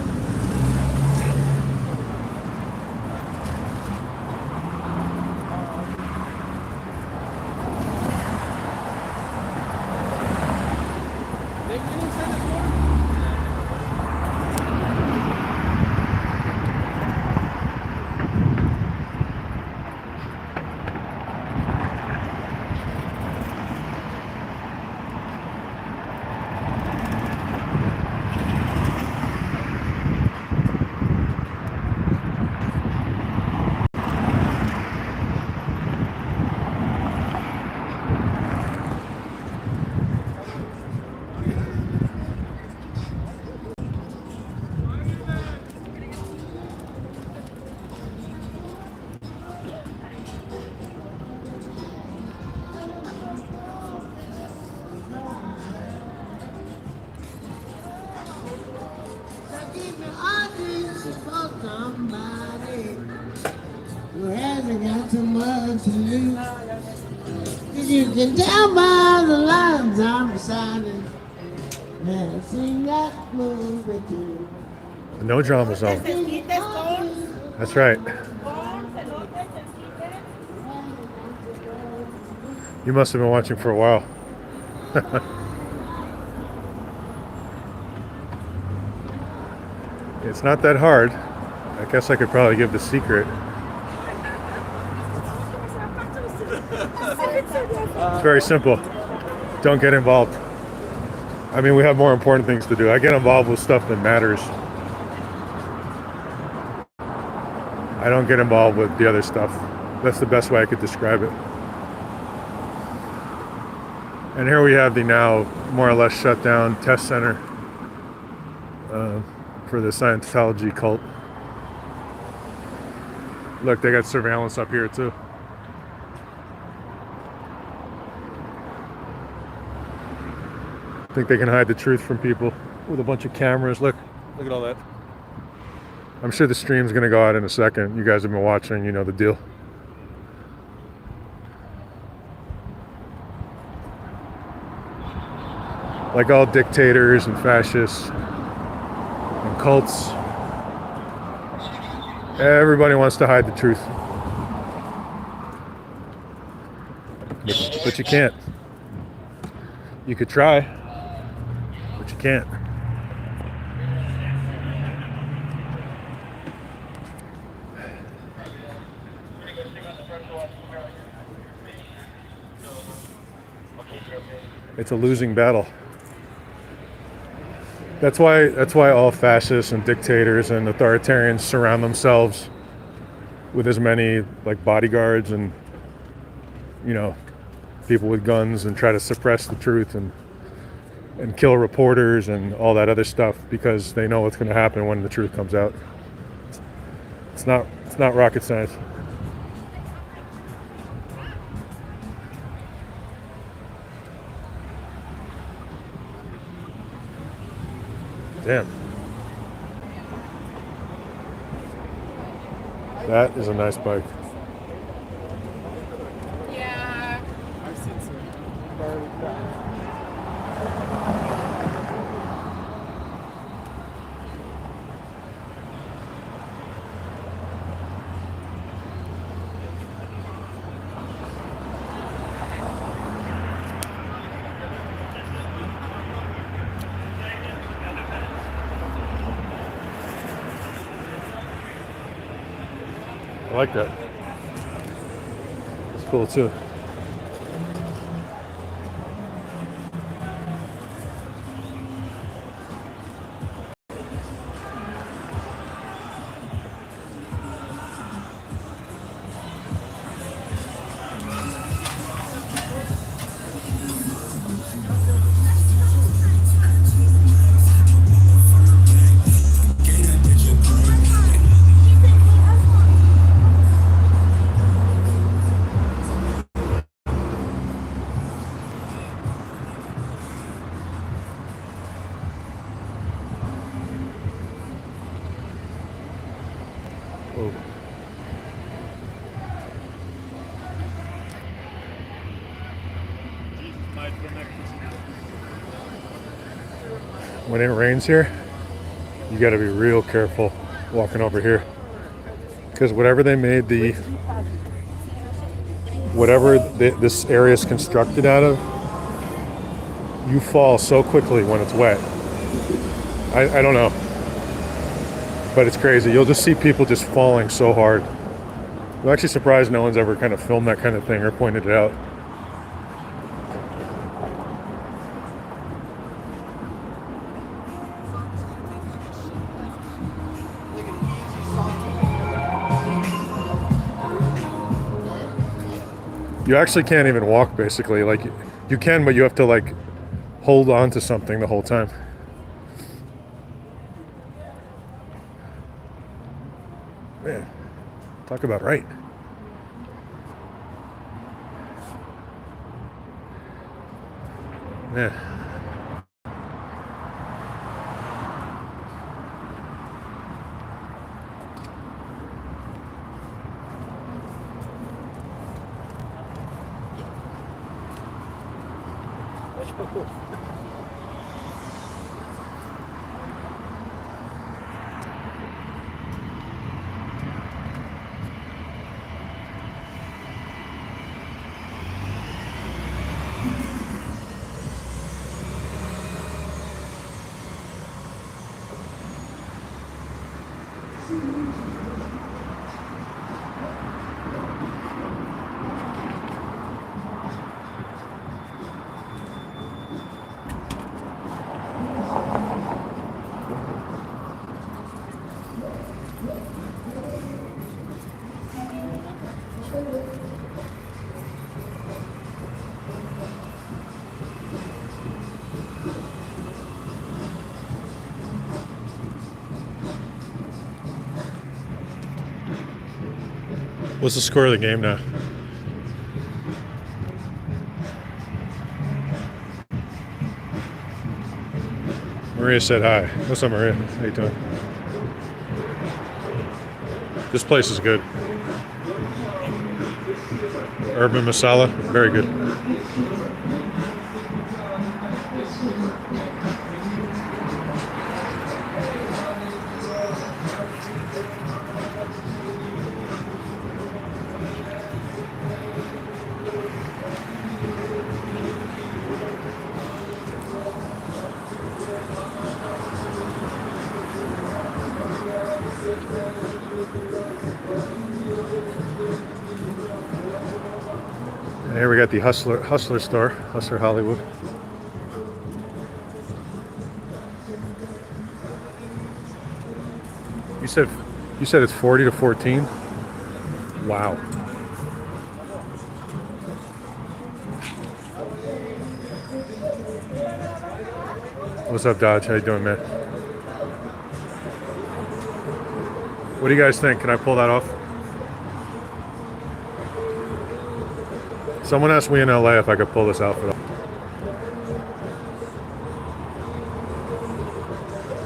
you can tell by the lines I'm reciting. And sing that movie too. No drama zone. That's right. You must have been watching for a while. It's not that hard. I guess I could probably give the secret. It's very simple. Don't get involved. I mean, we have more important things to do. I get involved with stuff that matters. I don't get involved with the other stuff. That's the best way I could describe it. And here we have the now more or less shut down test center for the Scientology cult. Look, they got surveillance up here too. Think they can hide the truth from people with a bunch of cameras. Look at all that. I'm sure the stream's gonna go out in a second. You guys have been watching, you know the deal. Like all dictators and fascists and cults, everybody wants to hide the truth. But you can't. You could try, but you can't. It's a losing battle. That's why all fascists and dictators and authoritarians surround themselves with as many like bodyguards and, you know, people with guns and try to suppress the truth and kill reporters and all that other stuff, because they know what's going to happen when the truth comes out. It's not rocket science. Damn. That is a nice bike. Yeah. I've seen some gnarly crap. I like that. It's cool too. Oh. When it rains here, you got to be real careful walking over here, because whatever they made this area is constructed out of, you fall so quickly when it's wet. I don't know, but it's crazy. You'll just see people just falling so hard. I'm actually surprised no one's ever kind of filmed that kind of thing or pointed it out. You actually can't even walk, basically. Like, you can, but you have to like hold on to something the whole time. Man, talk about right. Man. What's the score of the game now? Maria said hi. What's up, Maria? How you doing? This place is good. Urban masala, very good. And here we got the Hustler store, Hustler Hollywood. You said it's 40 to 14? Wow. What's up, Dodge? How you doing, man? What do you guys think? Can I pull that off? Someone asked me in L.A. if I could pull this outfit off.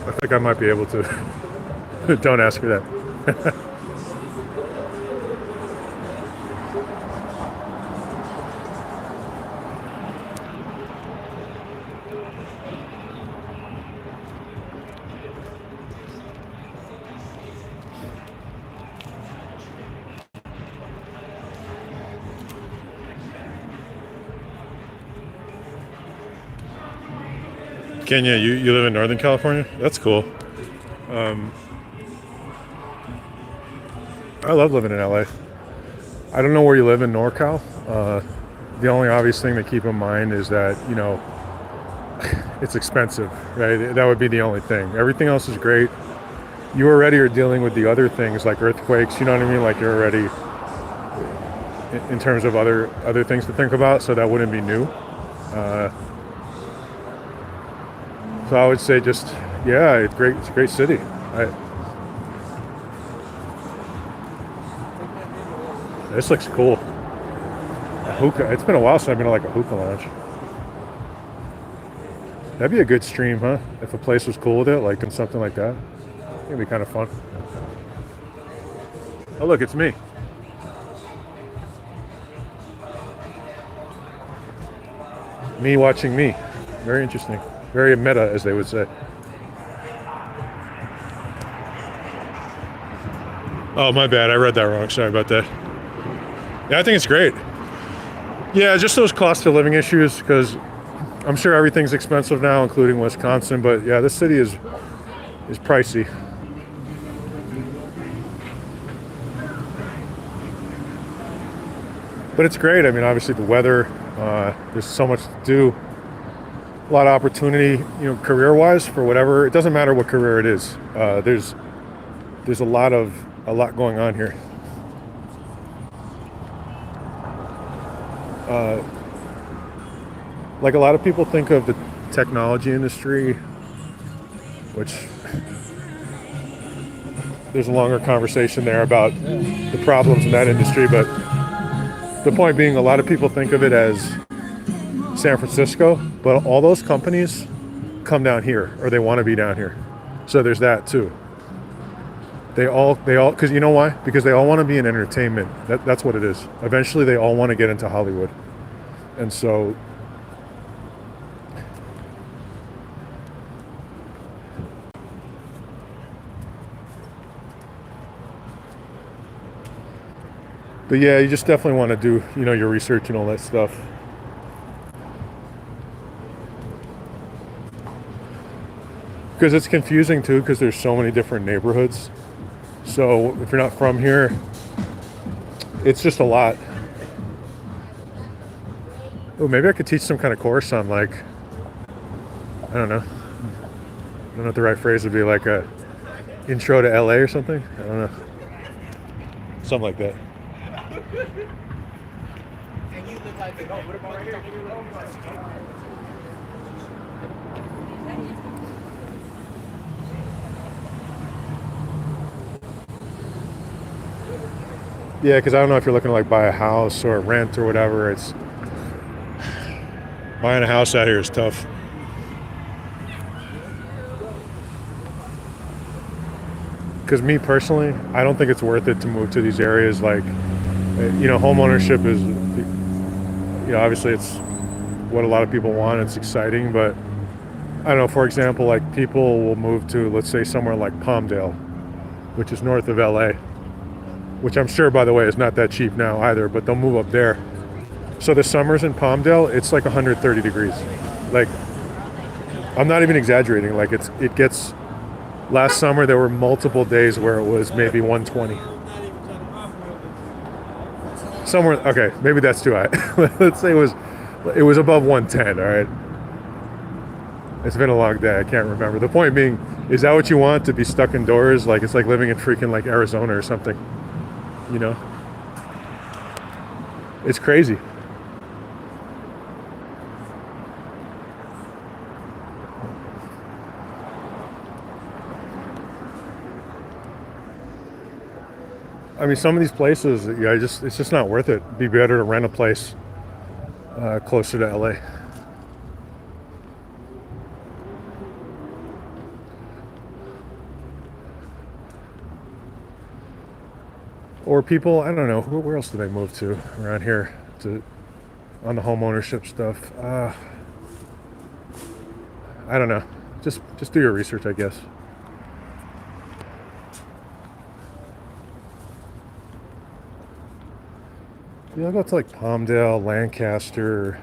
I think I might be able to. Don't ask me that. Kenya, you live in Northern California? That's cool. I love living in LA. I don't know where you live in NorCal. The only obvious thing to keep in mind is that, you know, it's expensive, right? That would be the only thing. Everything else is great. You already are dealing with the other things like earthquakes, you know what I mean? Like you're already in terms of other things to think about, so that wouldn't be new. So I would say just, yeah, it's great. It's a great city. This looks cool. A hookah. It's been a while since I've been to like a hookah lounge. That'd be a good stream, huh? If a place was cool with it, like in something like that. It'd be kind of fun. Oh, look, it's me. Me watching me. Very interesting. Very meta, as they would say. Oh, my bad. I read that wrong. Sorry about that. Yeah, I think it's great. Yeah, just those cost of living issues, because I'm sure everything's expensive now, including Wisconsin. But yeah, this city is pricey. But it's great. I mean, obviously the weather. There's so much to do. A lot of opportunity, you know, career-wise for whatever. It doesn't matter what career it is. There's a lot going on here. Like a lot of people think of the technology industry, which there's a longer conversation there about the problems in that industry, but the point being, a lot of people think of it as San Francisco, but all those companies come down here, or they want to be down here. So there's that too. They all, because you know why? Because they all want to be in entertainment. That's what it is. Eventually, they all want to get into Hollywood, and so But yeah, you just definitely want to do, your research and all that stuff. Because it's confusing too, because there's so many different neighborhoods. So if you're not from here, it's just a lot. Oh, maybe I could teach some kind of course on like, I don't know. I don't know what the right phrase would be, like a intro to L.A. or something. I don't know. Something like that. Yeah, because I don't know if you're looking to like buy a house or rent or whatever. It's buying a house out here is tough. Because me personally, I don't think it's worth it to move to these areas. Like, home ownership is, obviously it's what a lot of people want. It's exciting, but I don't know. For example, like people will move to, let's say, somewhere like Palmdale, which is north of LA, which I'm sure, by the way, is not that cheap now either, but they'll move up there. So the summers in Palmdale, it's like 130 degrees. Like, I'm not even exaggerating. Like it gets, last summer there were multiple days where it was maybe 120. Somewhere, okay, maybe that's too high. Let's say it was above 110, all right? It's been a long day, I can't remember. The point being, is that what you want, to be stuck indoors? Like, it's like living in freaking like Arizona or something, It's crazy. I mean, some of these places, it's just not worth it. It'd be better to rent a place closer to LA. Or people, I don't know, where else do they move to around here on the home ownership stuff? I don't know. Just do your research, I guess. Yeah, I'll go to like Palmdale, Lancaster.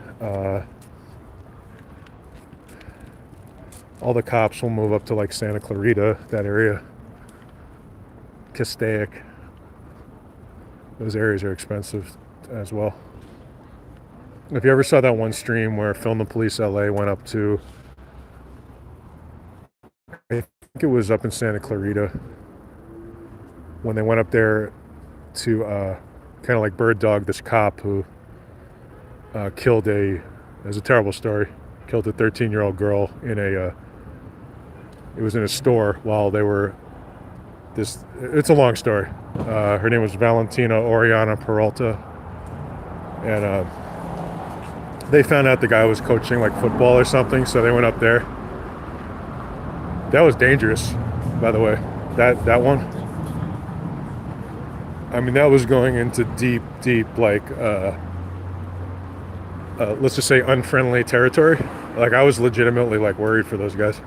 All the cops will move up to like Santa Clarita, that area. Castaic. Those areas are expensive as well. If you ever saw that one stream where Film the Police LA went up to, I think it was up in Santa Clarita, when they went up there to kind of like bird dog this cop who killed it was a terrible story, killed a 13-year-old girl it was in a store while they were, it's a long story. Her name was Valentina Oriana Peralta, and they found out the guy was coaching like football or something, so they went up there. That was dangerous, by the way. That one. I mean, that was going into deep, like, let's just say unfriendly territory. Like, I was legitimately like worried for those guys.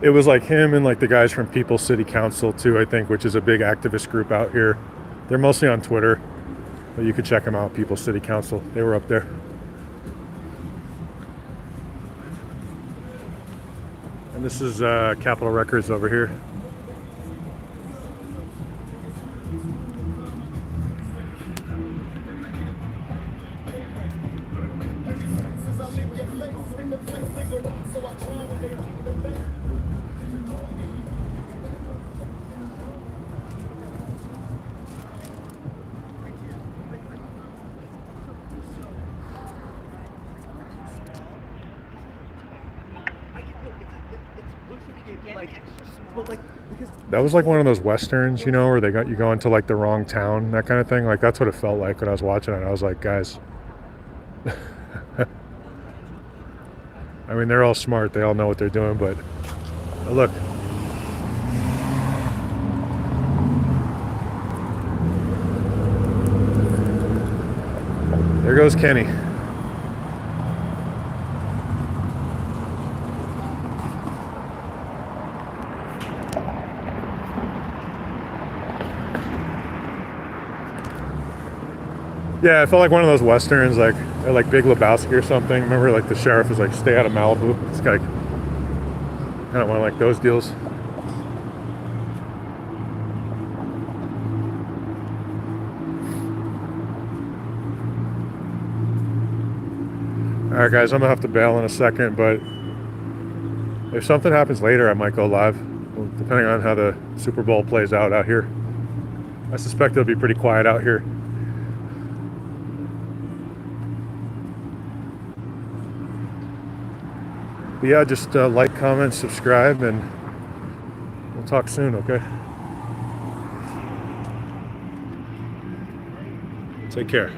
It was like him and like the guys from People's City Council too, I think, which is a big activist group out here. They're mostly on Twitter, but you could check them out, People's City Council. They were up there. And this is Capitol Records over here. That was like one of those westerns, where they got you going to like the wrong town, that kind of thing. Like, that's what it felt like when I was watching it. I was like, guys, I mean, they're all smart, they all know what they're doing, but look. goes Kenny. Yeah, it felt like one of those westerns, like Big Lebowski or something. Remember, like the sheriff was like, "Stay out of Malibu." It's kind of one of like those deals. All right, guys, I'm gonna have to bail in a second, but if something happens later, I might go live, depending on how the Super Bowl plays out here. I suspect it'll be pretty quiet out here. But yeah, just like, comment, subscribe, and we'll talk soon, okay? Take care.